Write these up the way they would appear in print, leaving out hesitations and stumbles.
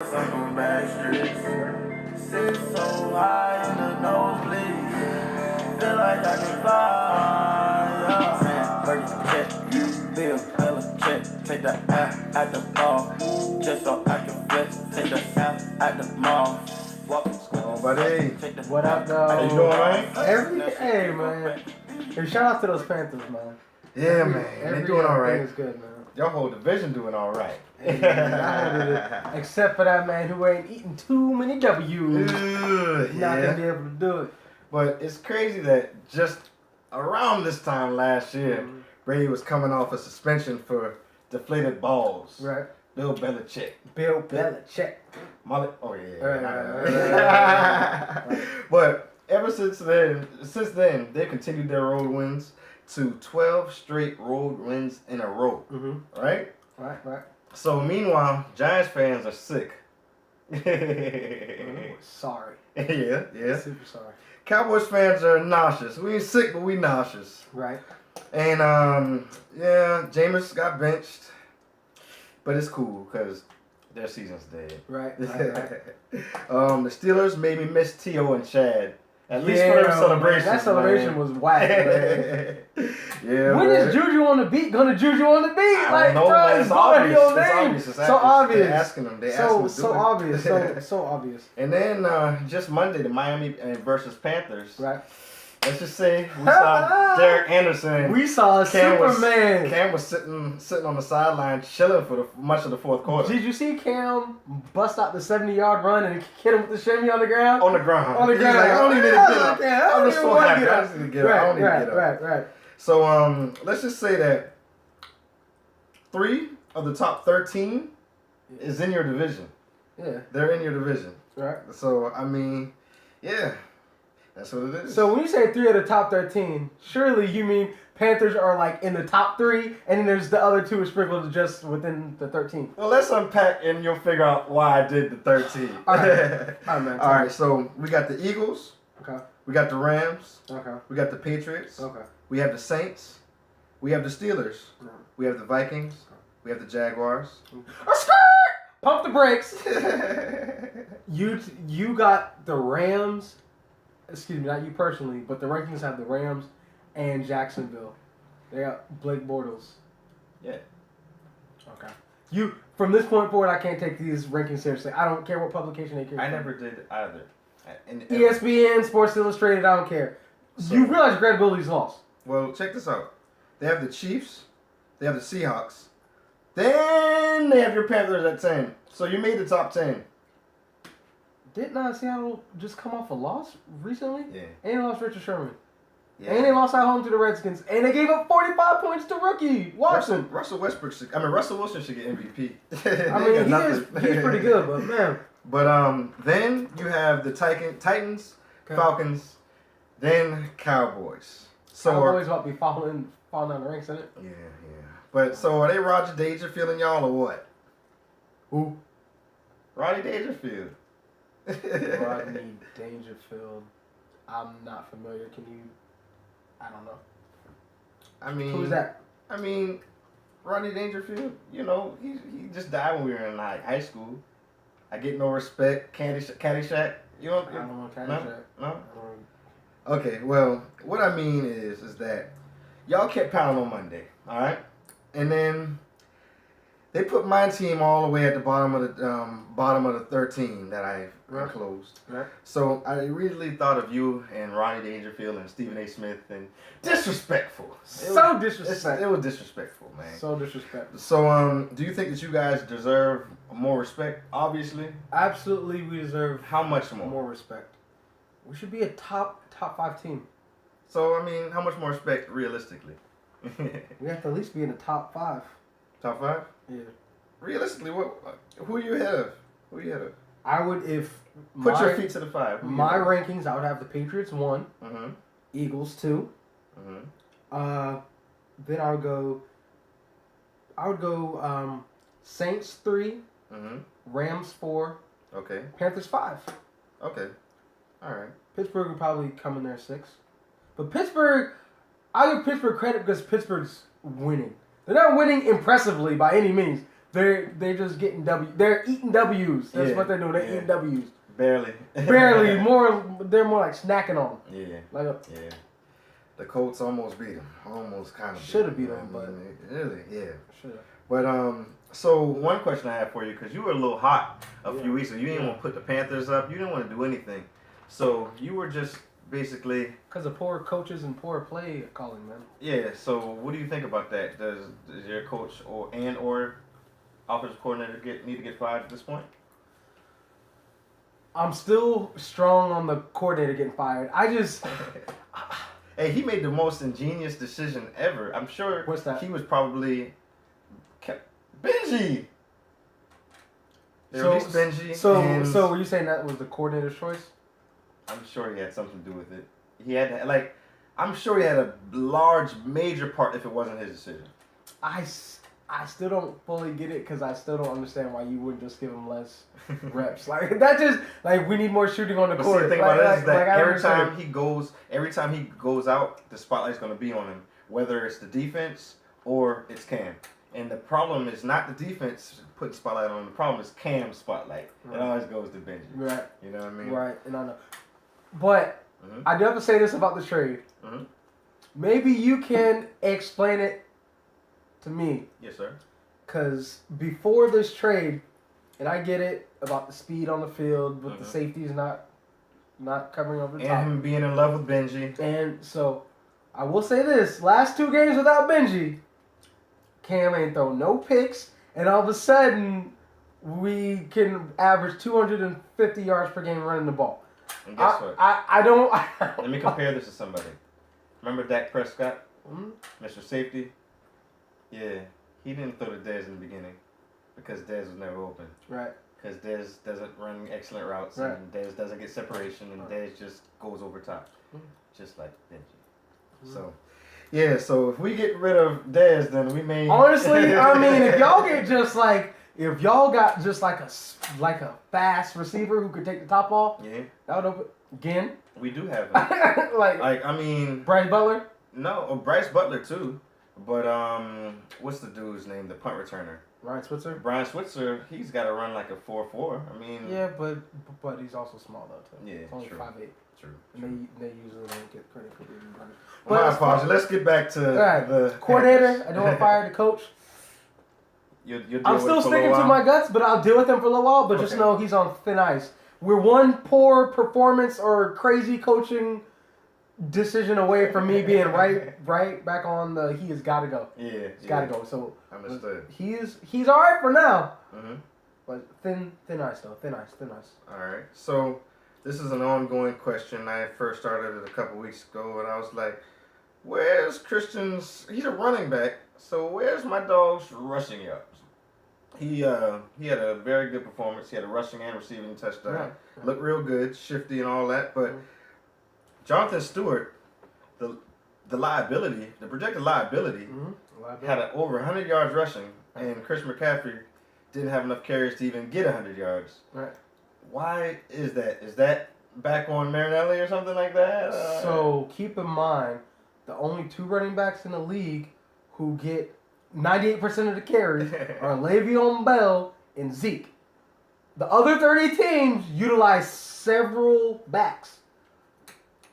Some bad streets. Sit so high in the nosebleeds. Feel like I can fly. Yeah. Man, Burger check. Bill, Bella check. Take the app at the bar. Just so I can flex. Take the app at the mall. Oh, buddy. What up, though? How you doing, man? Hey, man. Hey, shout out to those Panthers, man. Yeah, man. They're doing all right. Everything's good, man. Your whole division doing all right. Hey, man, I hated it. Except for that man who ain't eating too many W's. Not gonna be able to do it. But it's crazy that just around this time last year, Brady was coming off a suspension for deflated balls. Right. Bill Belichick. Bill Belichick. Oh yeah. Right. But ever since then, they've continued their road wins to 12 straight road wins in a row. Mm-hmm. Right? Right. So meanwhile, Giants fans are sick. Sorry. Yeah. Super sorry. Cowboys fans are nauseous. We ain't sick, but we nauseous. Right. And Jameis got benched, but it's cool because their season's dead. Right. The Steelers made me miss T.O. and Chad. At least for their celebration. That celebration was whack, man. Yeah. When is Juju on the beat gonna Juju on the beat? I don't know, man. It's obvious. So obvious. They're asking them. So obvious. So obvious. And then just Monday, the Miami versus Panthers. Right. Let's just say we saw Derek Anderson. We saw Superman. Cam was sitting on the sideline chilling for much of the fourth quarter. Did you see Cam bust out the 70-yard run and hit him with the shimmy on the ground? On the ground. He's like, I don't need to get up. I'm just so happy. I just need to get up. I don't need to get up. Right. So let's just say that 3 of the top 13 is in your division. Yeah. They're in your division. Right. So I mean, yeah. That's what it is. So when you say 3 of the top 13, surely you mean Panthers are like in the top 3, and then there's the other 2 are sprinkled just within the 13. Well, let's unpack and you'll figure out why I did the 13. All right, man. All right, so we got the Eagles. Okay. We got the Rams. Okay. We got the Patriots. Okay. We have the Saints. We have the Steelers. Okay. We have the Vikings. We have the Jaguars. Pump the brakes. You got the Rams. Excuse me, not you personally, but the rankings have the Rams and Jacksonville. They got Blake Bortles. Yeah. Okay. From this point forward, I can't take these rankings seriously. I don't care what publication they care. I never did either. ESPN, Sports Illustrated, I don't care. So, you realize credibility's lost. Well, check this out. They have the Chiefs. They have the Seahawks. Then they have your Panthers at 10. So you made the top 10. Didn't Seattle just come off a loss recently? Yeah. And they lost Richard Sherman. Yeah. And they lost at home to the Redskins. And they gave up 45 points to rookie Watson. Russell Wilson should get MVP. I mean, he's pretty good, but man. But then you have the Titans, Falcons, then Cowboys. So Cowboys about to be falling down the ranks, isn't it? Yeah. But so are they Roger Dangerfield and y'all or what? Who? Rodney Dangerfield. Rodney Dangerfield. I'm not familiar. I don't know. I mean, who's that? I mean, Rodney Dangerfield. You know, he just died when we were in high school. I get no respect. Caddyshack. You know? I don't know Caddyshack. No. Okay. Well, what I mean is that y'all kept pounding on Monday. All right, and then they put my team all the way at the bottom of the 13 that I enclosed. Right. So I immediately thought of you and Ronnie Dangerfield and Stephen A. Smith and disrespectful. Disrespectful. It was disrespectful, man. So disrespectful. So do you think that you guys deserve more respect? Obviously. Absolutely, we deserve how much more? More respect. We should be a top 5 team. So I mean, how much more respect realistically? We have to at least be in the top 5. Top 5? Yeah. Realistically, who are you ahead of? I would, if put your feet to the 5. My rankings, I would have the Patriots 1, Mm-hmm. Eagles 2. Mm-hmm. Then I would go Saints 3, Mm-hmm. Rams 4, Okay. Panthers 5. Okay. All right. Pittsburgh would probably come in there 6. But Pittsburgh, I give Pittsburgh credit because Pittsburgh's winning. They're not winning impressively by any means. They're just getting W. They're eating W's. That's what they're doing. They're eating W's. Barely. Barely. They're more like snacking on them. Yeah. Like The Colts almost beat them. Almost kind of should have beat them, but really, yeah. Should have. But so one question I have for you, because you were a little hot a few weeks ago. You didn't want to put the Panthers up. You didn't want to do anything. So you were just basically because of poor coaches and poor play calling, man. Yeah. So what do you think about that? Does your coach or offensive coordinator need to get fired at this point? I'm still strong on the coordinator getting fired. I just. Hey, he made the most ingenious decision ever. I'm sure. What's that? He was probably Benji. They released Benji. So were you saying that was the coordinator's choice? I'm sure he had something to do with it. He had I'm sure he had a large, major part if it wasn't his decision. I still don't fully get it because I still don't understand why you wouldn't just give him less reps. Like that just we need more shooting on the court. See, the thing about it is that every time he goes out, the spotlight's going to be on him, whether it's the defense or it's Cam. And the problem is not the defense putting spotlight on him. The problem is Cam's spotlight. Right. It always goes to Benji. Right. You know what I mean? Right. And I know. But I do have to say this about the trade. Mm-hmm. Maybe you can explain it to me. Yes, sir. Because before this trade, and I get it about the speed on the field, but the safeties not covering over the top. And him being in love with Benji. And so, I will say this. Last 2 games without Benji, Cam ain't thrown no picks, and all of a sudden, we can average 250 yards per game running the ball. And guess what? I don't... Let me compare this to somebody. Remember Dak Prescott? Mm-hmm. Mr. Safety? Yeah. He didn't throw to Dez in the beginning because Dez was never open. Right. Because Dez doesn't run excellent routes and Dez doesn't get separation and Dez just goes over top. Just like Benji. So... Yeah, so if we get rid of Dez, then we may... Honestly, I mean, if y'all got just like a fast receiver who could take the top off, that would open... Again? We do have him. Bryce Butler? No, Bryce Butler too. But, what's the dude's name? The punt returner. Brian Switzer, he's got to run like a 4.4. I mean... Yeah, but he's also small though, too. Yeah, he's only 5'8". True. And they usually don't get credit for being runners. My apologies. Let's get back to the coordinator. I don't want to fire the coach. I'm still sticking to my guts, but I'll deal with him for a little while. But just know he's on thin ice. We're one poor performance or crazy coaching decision away from me being right back on the he has got to go. Yeah, he's got to go. So understood. He's all right for now. Mm-hmm. But thin ice though. Thin ice. All right. So. This is an ongoing question. I first started it a couple weeks ago, and I was like, where's Christian's... He's a running back, so where's my dog's rushing yards? He had a very good performance. He had a rushing and receiving touchdown. Right. Looked real good, shifty and all that, but Jonathan Stewart, the projected liability, had over 100 yards rushing, and Chris McCaffrey didn't have enough carries to even get 100 yards. Right. Why is that? Is that back on Marinelli or something like that? So keep in mind, the only 2 running backs in the league who get 98% of the carries are Le'Veon Bell and Zeke. The other 30 teams utilize several backs.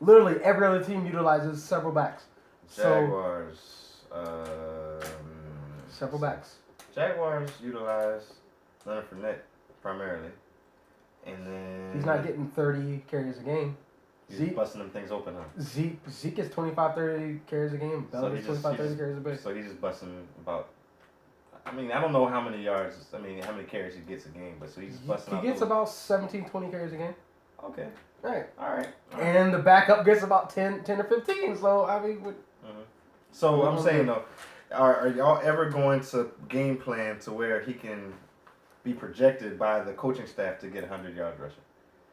Literally every other team utilizes several backs. Jaguars. Several backs. Jaguars utilize Leonard Fournette primarily. And then... He's not getting 30 carries a game. He's busting them things open, huh? Zeke gets 25, 30 carries a game. Bell gets 25, 30 carries a game. So he's just busting about... I mean, I don't know how many yards... how many carries he gets a game, but so he's just busting He gets about 17, 20 carries a game. Okay. Right. All right. And the backup gets about 10 or 15. So, I mean... So, I'm saying, though, are y'all ever going to game plan to where he can... be projected by the coaching staff to get 100 yards rushing?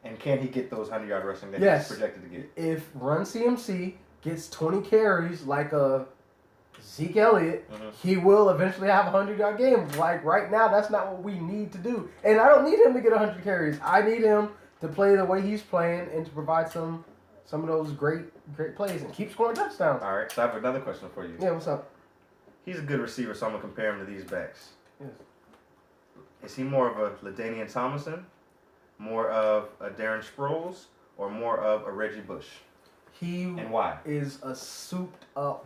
And can he get those 100-yard rushing that he's projected to get? If Run CMC gets 20 carries like a Zeke Elliott, he will eventually have a 100-yard game. Like right now, that's not what we need to do. And I don't need him to get 100 carries. I need him to play the way he's playing and to provide some of those great plays and keep scoring touchdowns. All right, so I have another question for you. Yeah, what's up? He's a good receiver, so I'm going to compare him to these backs. Yes. Is he more of a LaDainian Tomlinson, more of a Darren Sproles, or more of a Reggie Bush? And why? Is a souped up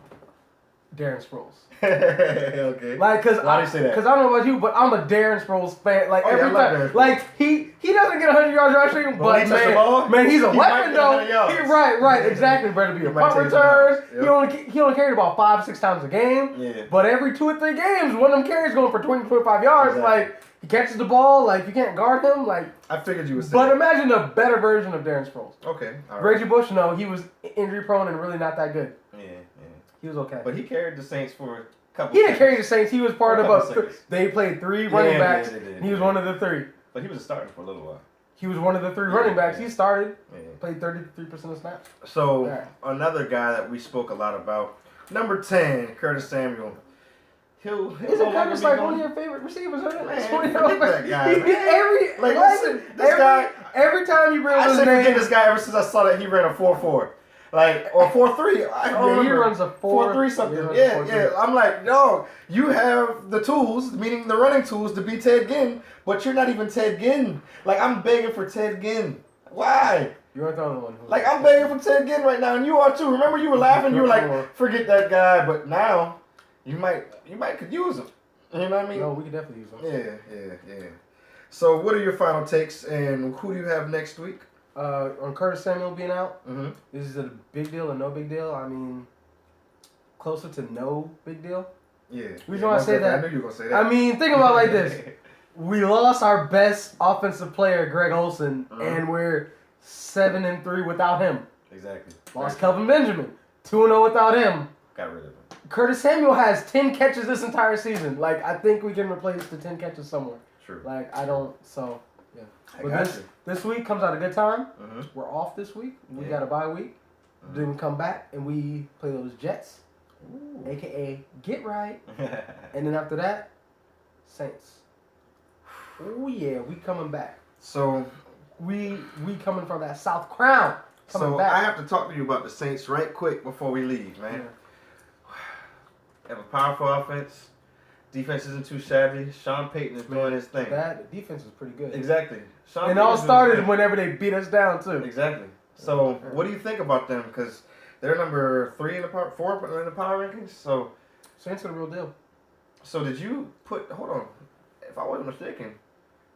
Darren Sproles. Okay. Like, why do you say that? Because I don't know about you, but I'm a Darren Sproles fan. Like, every I like time. Darren Sproles. Like, he doesn't get 100 yards rushing, but when he touch the ball, man, he's a he weapon, might get though. 100 yards. Right, exactly. Better be a might punt take return. it yep. He only carried about 5-6 times a game. Yeah. But every 2 or 3 games, one of them carries going for 20-25 yards. Exactly. Like, he catches the ball. Like, you can't guard him. Like, I figured you would say but that. imagine a better version of Darren Sproles. Okay. All right. Reggie Bush, no, he was injury prone and really not that good. Yeah. He was okay. But he carried the Saints for a couple. He didn't carry the Saints. He was part of seconds. They played 3 running backs. they did. And he was one of the 3. But he was a starter for a little while. He was one of the 3 running backs. He started, Yeah. played 33% of snaps. So Yeah. another guy that we spoke a lot about, number 10, Curtis Samuel. He'll Isn't no longer Curtis be like going- one of your favorite receivers? Isn't Man, it? forget that guy, man. Every time you bring I his said name, forget this guy ever since I saw that he ran a 4.4. Like, or 4.3. I don't Yeah, he remember. runs a 4.3 something. he runs a Yeah, 4.3. yeah. I'm like, no, you have the tools, meaning the running tools, to be Ted Ginn, but you're not even Ted Ginn. Like, I'm begging for Ted Ginn. Why? You weren't the only one. Who Like, I'm begging for Ted Ginn right now, and you are too. Remember, you were laughing. You were like, forget that guy. But now, you might could use him. You know what I mean? No, we could definitely use him. Yeah. So, what are your final takes, and who do you have next week? On Curtis Samuel being out, Mm-hmm. is it a big deal or no big deal? I mean, closer to no big deal. Yeah. Reason why I say that- I knew you were gonna say that. I mean, think about it like this. We lost our best offensive player, Greg Olsen, and we're 7-3 without him. Exactly. Lost Kelvin Benjamin, 2-0 without him. Got rid of him. Curtis Samuel has 10 catches this entire season. Like, I think we can replace the 10 catches somewhere. True. Like, I don't, so, yeah. I But got you. this week comes at a good time. Mm-hmm. We're off this week. We Yeah. got a bye week. Mm-hmm. Then we come back and we play those Jets, Ooh. a.k.a. Get Right. And then after that, Saints. Oh, yeah, we coming back. So We coming from that South Crown. Coming back. I have to talk to you about the Saints right quick before we leave, man. Yeah. They have a powerful offense. Defense isn't too shabby. Sean Payton is doing his thing. That defense is pretty good. Exactly. Sean And it all Payton's doing his started thing. whenever they beat us down, too. Exactly. So, what do you think about them? Because they're number 4 in the power rankings. So, Saints are the real deal. did you put? Hold on. If I wasn't mistaken,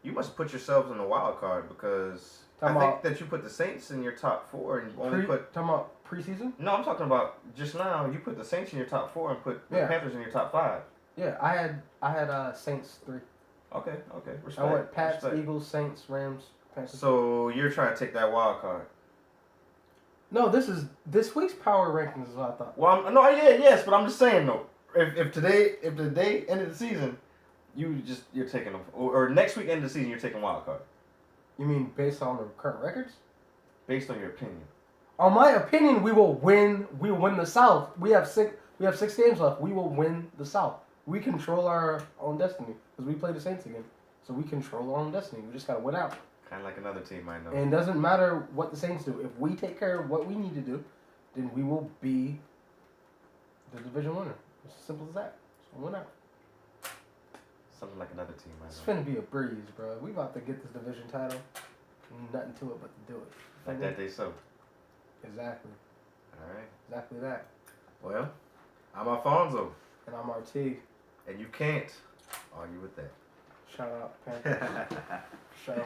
you must put yourselves in the wild card because Talking I think about- that you put the Saints in your top 4 and you only put. Talking about preseason? No, I'm talking about just now. You put the Saints in your top 4 and put the Yeah. Panthers in your top 5. Yeah, I had Saints 3. Okay. Respect. I went Pats, respect. Eagles, Saints, Rams, Panthers. So you're trying to take that wild card. No, this week's power rankings is what I thought. Well, yes, but I'm just saying though. If the day end of the season, you're taking them, or next week end of the season, you're taking wild card You mean based on the current records? based on your opinion. On my opinion, we will win. We will win the South. We have 6 games left. We will win the South. We control our own destiny because we play the Saints again. So we control our own destiny. We just gotta win out. Kind of like another team I know. And it doesn't matter what the Saints do. If we take care of what we need to do, then we will be the division winner. It's as simple as that. So win out. Something like another team I It's know. finna be a breeze, bro. We about to get this division title. Nothing to it but to do it. Like that they so. Exactly. All right. Exactly that. Well, I'm Alfonso, And I'm RT. and you can't argue with that. Shout out, Panthers. Show.